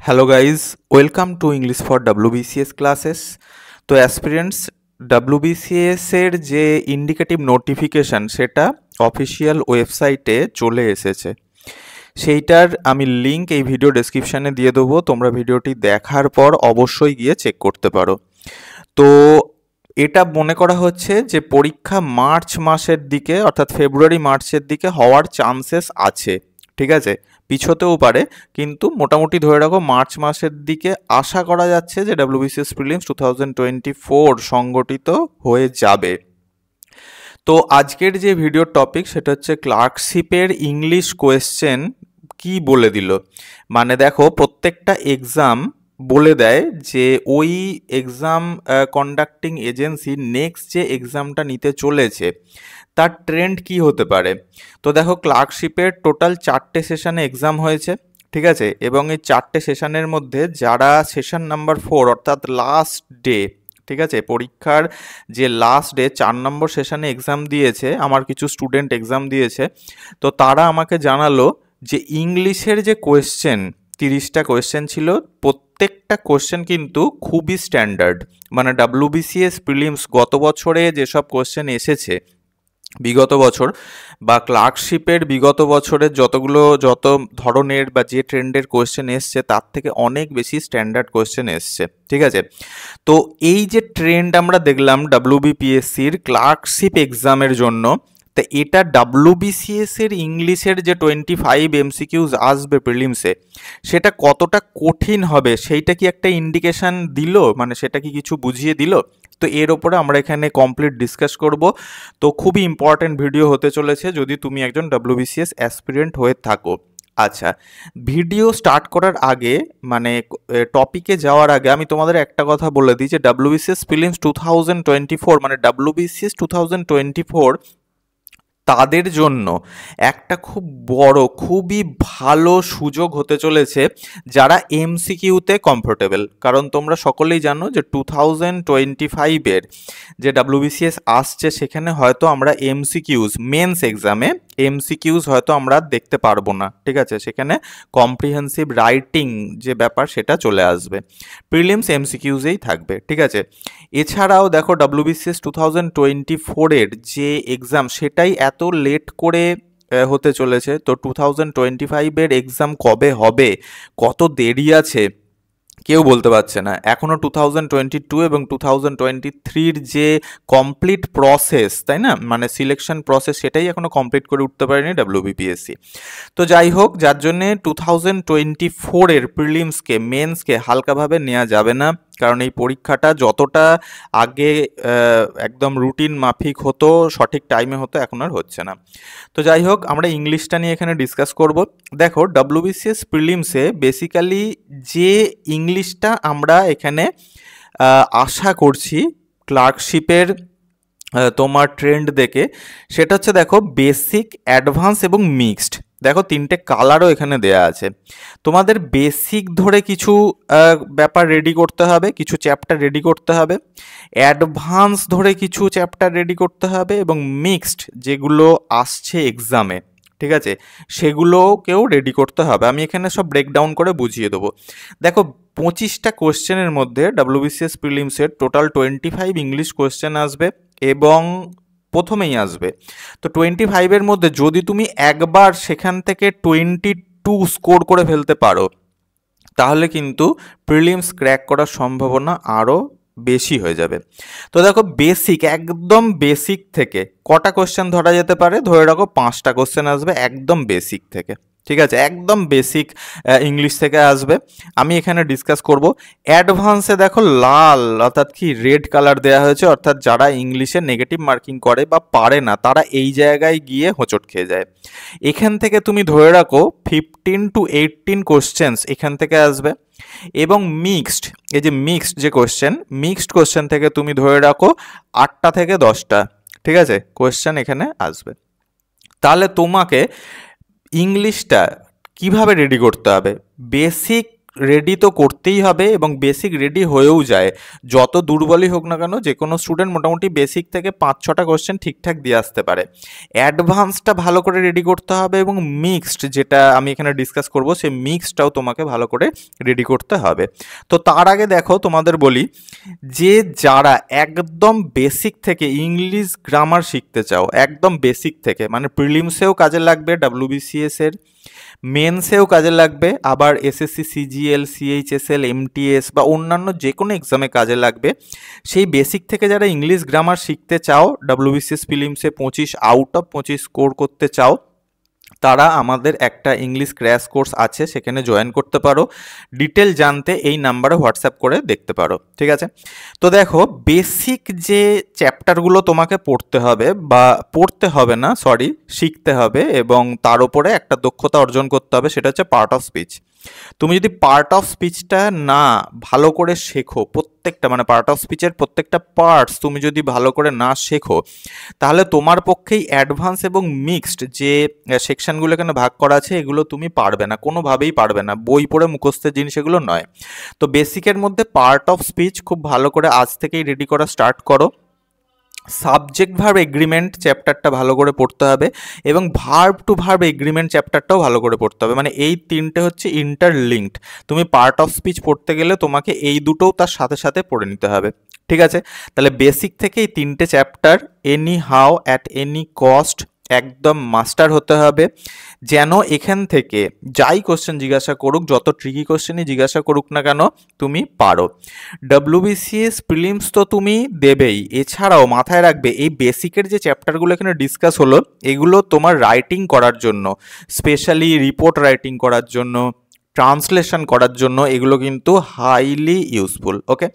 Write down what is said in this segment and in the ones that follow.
Hello guys, welcome to English for WBCS classes. তো aspirants WBCS এর যে indicative notification সেটা অফিসিয়াল ওয়েবসাইটে চলে এসেছে। সেইটার আমি লিঙ্ক এই ভিডিও ডেসক্রিপশানে দিয়ে দেবো, তোমরা ভিডিওটি দেখার পর অবশ্যই গিয়ে চেক করতে পারো। তো এটা মনে করা হচ্ছে যে পরীক্ষা মার্চ মাসের দিকে অর্থাৎ ফেব্রুয়ারি মার্চের দিকে হওয়ার চান্সেস আছে, ঠিক আছে, পিছোতেও পারে, কিন্তু মোটামুটি ধরে রাখো মার্চ মাসের দিকে আশা করা যাচ্ছে যে ডাব্লিউবিসিএস প্রিলিমস 2024 সংগঠিত হয়ে যাবে। তো আজকের যে ভিডিওর টপিক সেটা হচ্ছে ক্লার্কশিপের ইংলিশ কোয়েশ্চেন কি বলে দিল। মানে দেখো, প্রত্যেকটা এক্সাম বলে দেয় যে ওই এক্সাম কন্ডাক্টিং এজেন্সি নেক্সট যে এক্সামটা নিতে চলেছে তার ট্রেন্ড কি হতে পারে। তো দেখো, ক্লার্কশিপের টোটাল 4টে সেশনে এক্সাম হয়েছে, ঠিক আছে, এবং এই 4টে সেশনের মধ্যে যারা সেশন নাম্বার 4 অর্থাৎ লাস্ট ডে, ঠিক আছে, পরীক্ষার যে লাস্ট ডে 4 নম্বর সেশনে এক্সাম দিয়েছে, আমার কিছু স্টুডেন্ট এক্সাম দিয়েছে, তো তারা আমাকে জানালো যে ইংলিশের যে কোয়েশ্চেন 30টা কোয়েশ্চেন ছিল, প্রত্যেকটা কোয়েশ্চেন কিন্তু খুবই স্ট্যান্ডার্ড। মানে ডাব্লিউবিসিএস প্রিলিমস গত বছরে যেসব কোয়েশ্চেন এসেছে বিগত বছর বা ক্লার্কশিপের বিগত বছরের যত ধরনের বা যে ট্রেন্ডের কোয়েশ্চেন এসছে তার থেকে অনেক বেশি স্ট্যান্ডার্ড কোয়েশ্চেন এসছে, ঠিক আছে। তো এই যে ট্রেন্ড আমরা দেখলাম ডাব্লিউবিপিএসসির ক্লার্কশিপ এক্সামের জন্য, তা এটা ডাব্লিউবিসিএস এর ইংলিশের যে 25 এমসিকিউজ আসবে প্রিলিমসে সেটা কতটা কঠিন হবে সেইটা কি একটা ইন্ডিকেশন দিল, মানে সেটা কি কিছু বুঝিয়ে দিল। তো এর ওপরে আমরা এখানে কমপ্লিট ডিসকাস করব। তো খুবই ইম্পর্ট্যান্ট ভিডিও হতে চলেছে যদি তুমি একজন ডাব্লিউবিসিএস অ্যাসপিরেন্ট হয়ে থাকো। আচ্ছা, ভিডিও স্টার্ট করার আগে মানে টপিকে যাওয়ার আগে আমি তোমাদের একটা কথা বলে দিই যে ডাব্লিউবিসিএস প্রিলিমস 2024 মানে ডাব্লিউবিসিএস 2024 তাদের জন্য একটা খুব বড়, খুবই ভালো সুযোগ হতে চলেছে যারা এমসিকিউতে কমফোর্টেবল। কারণ তোমরা সকলেই জানো যে 2025-এর যে ডাব্লিউবিসিএস আসছে সেখানে হয়তো আমরা এমসিকিউজ মেন্স এক্সামে এমসিকিউজ হয়তো আমরা দেখতে পারবো না, ঠিক আছে, সেখানে কম্প্রিহেন্সিভ রাইটিং যে ব্যাপার সেটা চলে আসবে, প্রিলিমস এমসিকিউজেই থাকবে, ঠিক আছে। এছাড়াও দেখো, ডাব্লিউবিসিএস 2024-এর যে এক্সাম সেটাই এত লেট করে হতে চলেছে। তো 2025-এর এক্সাম কবে হবে, কত দেরি আছে কেউ বলতে পারছে না এখনও। 2022 এবং 2023-র যে কমপ্লিট প্রসেস, তাই না, মানে সিলেকশন প্রসেস, সেটাই এখনও কমপ্লিট করে উঠতে পারেনি ডাব্লিউবিপিএসসি। তো যাই হোক, যার জন্যে 2024-এর প্রিলিমসকে মেন্সকে হালকাভাবে নেওয়া যাবে না, কারণ এই পরীক্ষাটা যতটা আগে একদম রুটিন মাফিক হতো, সঠিক টাইমে হতো, এখন আর হচ্ছে না। তো যাই হোক, আমরা ইংলিশটা নিয়ে এখানে ডিসকাস করব। দেখো, ডাব্লিউবিসিএস প্রিলিমসে বেসিক্যালি যে ইংলিশটা আমরা এখানে আশা করছি ক্লার্কশিপের তোমার ট্রেন্ড দেখে, সেটা হচ্ছে দেখো বেসিক, অ্যাডভান্স এবং মিক্সড। দেখো, 3টে কালারও এখানে দেয়া আছে। তোমাদের বেসিক ধরে কিছু ব্যাপার রেডি করতে হবে, কিছু চ্যাপ্টার রেডি করতে হবে, অ্যাডভান্স ধরে কিছু চ্যাপ্টার রেডি করতে হবে, এবং মিক্সড যেগুলো আসছে এক্সামে, ঠিক আছে, সেগুলোকেও রেডি করতে হবে। আমি এখানে সব ব্রেকডাউন করে বুঝিয়ে দেবো। দেখো, 25টা কোয়েশ্চেনের মধ্যে ডাব্লিউবিসিএস প্রিলিমসের টোটাল 25 ইংলিশ কোয়েশ্চেন আসবে এবং প্রথমেই আসবে। তো 25-এর মধ্যে যদি তুমি একবার সেখান থেকে 22 স্কোর করে ফেলতে পারো তাহলে কিন্তু প্রিলিমস ক্র্যাক করার সম্ভাবনা আরও বেশি হয়ে যাবে। তো দেখো, বেসিক, একদম বেসিক থেকে কটা কোশ্চেন ধরা যেতে পারে, ধরে রাখো 5টা কোশ্চেন আসবে একদম বেসিক থেকে, ঠিক আছে, একদম বেসিক ইংলিশ থেকে আসবে। আমি এখানে ডিসকাস করব। অ্যাডভান্সে দেখো লাল অর্থাৎ কি রেড কালার দেওয়া হয়েছে, অর্থাৎ যারা ইংলিশে নেগেটিভ মার্কিং করে বা পারে না তারা এই জায়গায় গিয়ে হোঁচট খেয়ে যায়। এখান থেকে তুমি ধরে রাখো 15 to 18 কোশ্চেন্স এখান থেকে আসবে। এবং মিক্সড, এই যে মিক্সড যে মিক্সড কোশ্চেন থেকে তুমি ধরে রাখো 8টা থেকে 10টা, ঠিক আছে, কোশ্চেন এখানে আসবে। তাহলে তোমাকে ইংলিশটা কিভাবে রেডি করতে হবে, বেসিক রেডি তো করতেই হবে এবং বেসিক রেডি হয়েও যায়। যত দুর্বলই হোক না কেন যে কোনো স্টুডেন্ট মোটামুটি বেসিক থেকে 5-6টা কোশ্চেন ঠিকঠাক দিয়ে আসতে পারে। অ্যাডভান্সটা ভালো করে রেডি করতে হবে এবং মিক্সড, যেটা আমি এখানে ডিসকাস করব, সেই মিক্সডটাও তোমাকে ভালো করে রেডি করতে হবে। তো তার আগে দেখো তোমাদের বলি, যে যারা একদম বেসিক থেকে ইংলিশ গ্রামার শিখতে চাও, একদম বেসিক থেকে, মানে প্রিলিমসেও কাজে লাগবে WBCS এর, মেন্সেও কাজে লাগবে, আবার SSC CGL CHSL MTS বা অন্যান্য যে কোনো এক্সামে কাজে লাগবে, সেই বেসিক থেকে যারা ইংলিশ গ্রামার শিখতে চাও, WBCS প্রিলিমসে 25 আউট অফ 25 স্কোর করতে চাও, তারা আমাদের একটা ইংলিশ ক্র্যাশ কোর্স আছে, সেখানে জয়েন করতে পারো। ডিটেল জানতে এই নাম্বারে হোয়াটসঅ্যাপ করে দেখতে পারো, ঠিক আছে? তো দেখো, বেসিক যে চ্যাপ্টারগুলো তোমাকে পড়তে হবে, বা পড়তে হবে না, সরি, শিখতে হবে এবং তার উপরে একটা দক্ষতা অর্জন করতে হবে, সেটা হচ্ছে পার্ট অফ স্পিচ। তুমি যদি পার্ট অফ স্পিচটা না ভালো করে শেখো, প্রত্যেকটা মানে পার্ট অফ স্পিচের প্রত্যেকটা পার্টস তুমি যদি ভালো করে না শেখো, তাহলে তোমার পক্ষেই অ্যাডভান্স এবং মিক্সড যে সেকশনগুলো এখানে ভাগ করা আছে এগুলো তুমি পারবে না, কোনোভাবেই পারবে না। বই পড়ে মুখস্থের জিনিস এগুলো নয়। তো বেসিকের মধ্যে পার্ট অফ স্পিচ খুব ভালো করে আজ থেকেই রেডি করা স্টার্ট করো। সাবজেক্ট ভার্ব এগ্রিমেন্ট চ্যাপ্টারটা ভালো করে পড়তে হবে এবং ভার্ব টু ভার্ব এগ্রিমেন্ট চ্যাপ্টারটাও ভালো করে পড়তে হবে। মানে এই তিনটে হচ্ছে ইন্টারলিঙ্কড। তুমি পার্ট অফ স্পিচ পড়তে গেলে তোমাকে এই দুটোও তার সাথে সাথে পড়ে নিতে হবে, ঠিক আছে? তাহলে বেসিক থেকে এই তিনটে chapter any how at any cost একদম মাস্টার হতে হবে, যেন এখান থেকে যাই কোশ্চেন জিজ্ঞাসা করুক, যত ট্রিকি কোশ্চেনই জিজ্ঞাসা করুক না কেন, তুমি পারো। WBCS প্রিলিমস তো তুমি দেবেই, এছাড়াও মাথায় রাখবে এই বেসিকের যে চ্যাপ্টারগুলো এখানে ডিসকাস হলো, এগুলো তোমার রাইটিং করার জন্য, স্পেশালি রিপোর্ট রাইটিং করার জন্য, ট্রান্সলেশন করার জন্য এগুলো কিন্তু হাইলি ইউজফুল। ওকে,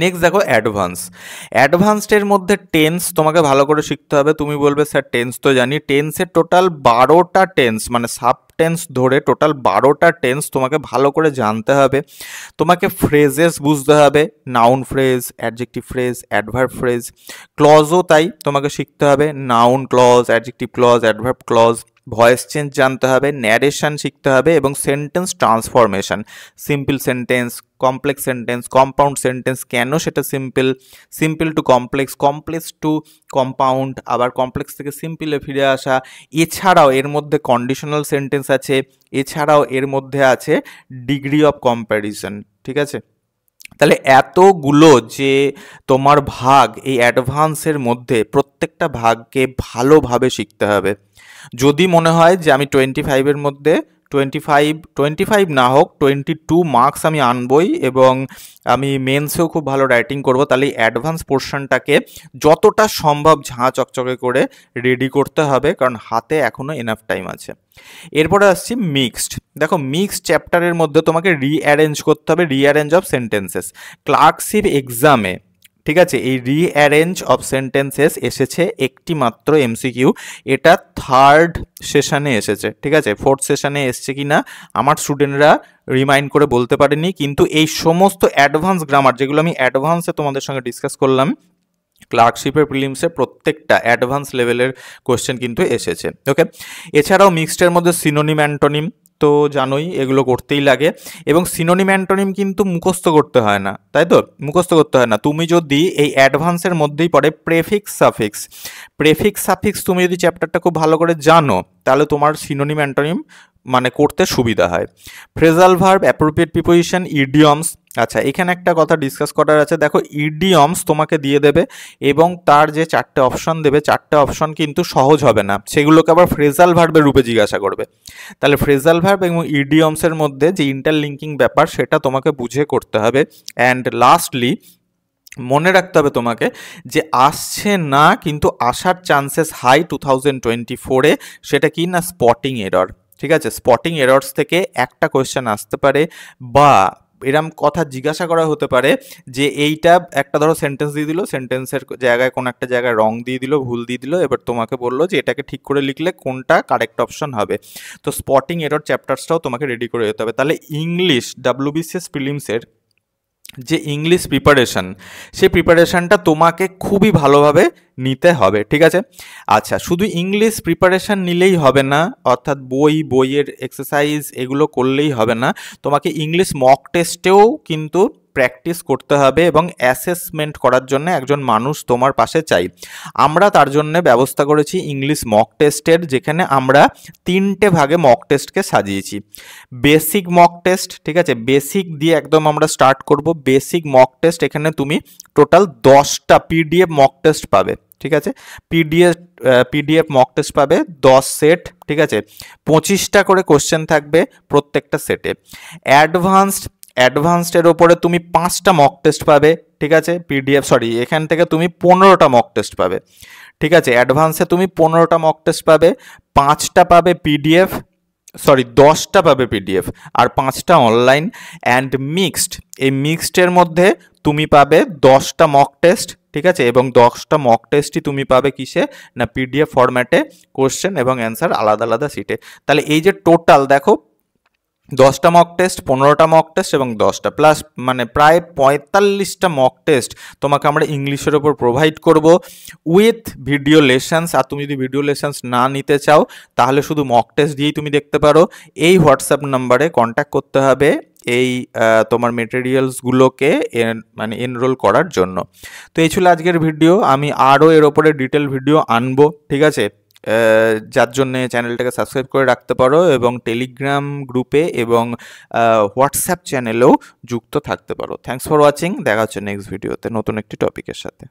নেক্সট দেখো অ্যাডভান্সডের মধ্যে টেন্স তোমাকে ভালো করে শিখতে হবে। তুমি বলবে স্যার টেন্স তো জানি, টেন্সের টোটাল 12টা টেন্স, মানে সাব টেন্স ধরে টোটাল 12টা টেন্স তোমাকে ভালো করে জানতে হবে। তোমাকে ফ্রেজেস বুঝতে হবে, noun phrase, adjective phrase, adverb phrase, ক্লজও তাই তোমাকে শিখতে হবে, noun clause, adjective clause, adverb clause, voice change জানতে হবে, ন্যারেশন শিখতে হবে এবং sentence transformation, simple sentence, complex sentence, compound sentence, কেন সেটা simple, simple to complex, complex to compound, আবার কমপ্লেক্স থেকে সিম্পলে ফিরে আসা। এছাড়াও এর মধ্যে কন্ডিশনাল সেন্টেন্স আছে, এছাড়াও এর মধ্যে আছে ডিগ্রি অফ কম্প্যারিজন, ঠিক আছে? তাহলে এতগুলো যে তোমার ভাগ এই অ্যাডভান্সের মধ্যে, প্রত্যেকটা ভাগকে ভালোভাবে শিখতে হবে। যদি মনে হয় যে আমি 25-এর মধ্যে 25 না হোক 22 মার্কস আমি আনবই এবং আমি মেন্সেও খুব ভালো রাইটিং করব, তাহলে এই অ্যাডভান্স পোর্শনটাকে যতটা সম্ভব ঝাঁ চকচকে করে রেডি করতে হবে, কারণ হাতে এখনও এনাফ টাইম আছে। এরপরে আসছি মিক্সড। দেখো, মিক্সড চ্যাপ্টারের মধ্যে তোমাকে রিঅ্যারেঞ্জ করতে হবে, রিঅ্যারেঞ্জ অফ সেন্টেন্সেস। ক্লার্কশিপ এক্সামে, ঠিক আছে, এই রিঅ্যারেঞ্জ অফ সেন্টেন্সেস এসেছে একটি মাত্র MCQ, এটা 3rd সেশনে এসেছে, ঠিক আছে? 4th সেশনে এসছে কি না আমার স্টুডেন্টরা রিমাইন্ড করে বলতে পারেনি, কিন্তু এই সমস্ত অ্যাডভান্স গ্রামার যেগুলো আমি অ্যাডভান্সে তোমাদের সঙ্গে ডিসকাস করলাম, ক্লার্কশিপের প্রিলিমসে প্রত্যেকটা অ্যাডভান্স লেভেলের কোশ্চেন কিন্তু এসেছে। ওকে, এছাড়াও মিক্সডের মধ্যে সিনোনিম অ্যান্টোনিম তো জানোই, এগুলো করতেই লাগে এবং সিনোনিম অ্যান্টোনিম কিন্তু মুখস্থ করতে হয় না, তাই তো? মুখস্থ করতে হয় না। তুমি যদি এই অ্যাডভান্সের মধ্যেই পড়ে প্রেফিক্স সাফিক্স তুমি যদি চ্যাপ্টারটা খুব ভালো করে জানো, তাহলে তোমার সিনোনিম অ্যান্টোনিম মানে করতে সুবিধা হয়। Phrasal verb, appropriate preposition, idioms. আচ্ছা, এখানে একটা কথা ডিসকাস করার আছে। দেখো, ইডিয়মস তোমাকে দিয়ে দেবে এবং তার যে 4টে অপশন দেবে, 4টে অপশন কিন্তু সহজ হবে না, সেগুলোকে আবার ফ্রেজাল ভার্বের রূপে জিজ্ঞাসা করবে। তাহলে ফ্রেজাল ভার্ব এবং ইডিয়মসের মধ্যে যে ইন্টারলিঙ্কিং ব্যাপার, সেটা তোমাকে বুঝে করতে হবে। অ্যান্ড লাস্টলি মনে রাখতে হবে তোমাকে যে আসছে না কিন্তু আসার চান্সেস হাই 2024-এ, সেটা কি না, স্পটিং এরর, ঠিক আছে? স্পটিং এরর্স থেকে একটা কোয়েশ্চেন আসতে পারে, বা এরম কথা জিজ্ঞাসা করা হতে পারে যে এইটা একটা ধরো সেন্টেন্স দিয়ে দিল, সেন্টেন্সের জায়গায় কোনো একটা জায়গায় রং দিয়ে দিল, ভুল দিয়ে দিল, এবার তোমাকে বললো যে এটাকে ঠিক করে লিখলে কোনটা কারেক্ট অপশন হবে। তো স্পটিং এরর চ্যাপ্টার্সটাও তোমাকে রেডি করে যেতে হবে। তাহলে ইংলিশ WBCS প্রিলিমসের যে ইংলিশ প্রিপারেশান, সেই প্রিপারেশানটা তোমাকে খুবই ভালোভাবে নিতে হবে, ঠিক আছে? আচ্ছা, শুধু ইংলিশ প্রিপারেশান নিলেই হবে না, অর্থাৎ বইয়ের এক্সারসাইজ এগুলো করলেই হবে না, তোমাকে ইংলিশ মক টেস্টেও কিন্তু প্র্যাকটিস করতে হবে এবং অ্যাসেসমেন্ট করার জন্য একজন মানুষ তোমার পাশে চাই। আমরা তার জন্য ব্যবস্থা করেছি ইংলিশ মক টেস্টের, যেখানে আমরা 3টে ভাগে মক টেস্টকে সাজিয়েছি। বেসিক মক টেস্ট, ঠিক আছে, বেসিক দিয়ে একদম আমরা স্টার্ট করব। বেসিক মক টেস্ট, এখানে তুমি টোটাল 10টা পিডিএফ মক টেস্ট পাবে, ঠিক আছে? পিডিএফ মক টেস্ট পাবে 10 সেট, ঠিক আছে? 25টা করে কোশ্চেন থাকবে প্রত্যেকটা সেটে। অ্যাডভান্সডের ওপরে তুমি 5টা মক টেস্ট পাবে, ঠিক আছে? এখান থেকে তুমি 15টা মক টেস্ট পাবে, ঠিক আছে? অ্যাডভান্সে তুমি 15টা মক টেস্ট পাবে, 5টা পাবে পিডিএফ, 10টা পাবে পিডিএফ, আর 5টা অনলাইন অ্যান্ড মিক্সড। এই মিক্সডের মধ্যে তুমি পাবে 10টা মক টেস্ট, ঠিক আছে? এবং 10টা মক টেস্টই তুমি পাবে কিসে না পিডিএফ ফরম্যাটে, কোশ্চেন এবং অ্যান্সার আলাদা আলাদা সিটে। তাহলে এই যে টোটাল দেখো 10টা মক টেস্ট, 15টা মক টেস্ট এবং 10টা প্লাস মানে প্রায় 45টা মক টেস্ট তোমাকে আমরা ইংলিশের ওপর প্রোভাইড করব উইথ ভিডিও লেসন্স। আর তুমি যদি ভিডিও লেসন্স না নিতে চাও তাহলে শুধু মক টেস্ট দিয়েই তুমি দেখতে পারো। এই হোয়াটসঅ্যাপ নাম্বারে কন্ট্যাক্ট করতে হবে এই তোমার মেটেরিয়ালসগুলোকে মানে এনরোল করার জন্য। তো এই ছিল আজকের ভিডিও। আমি আরও এর ওপরে ডিটেল ভিডিও আনবো, ঠিক আছে? যার জন্যে চ্যানেলটাকে সাবস্ক্রাইব করে রাখতে পারো এবং টেলিগ্রাম গ্রুপে এবং হোয়াটসঅ্যাপ চ্যানেলেও যুক্ত থাকতে পারো। Thanks for watching. দেখা হচ্ছে নেক্সট ভিডিওতে নতুন একটি টপিকের সাথে।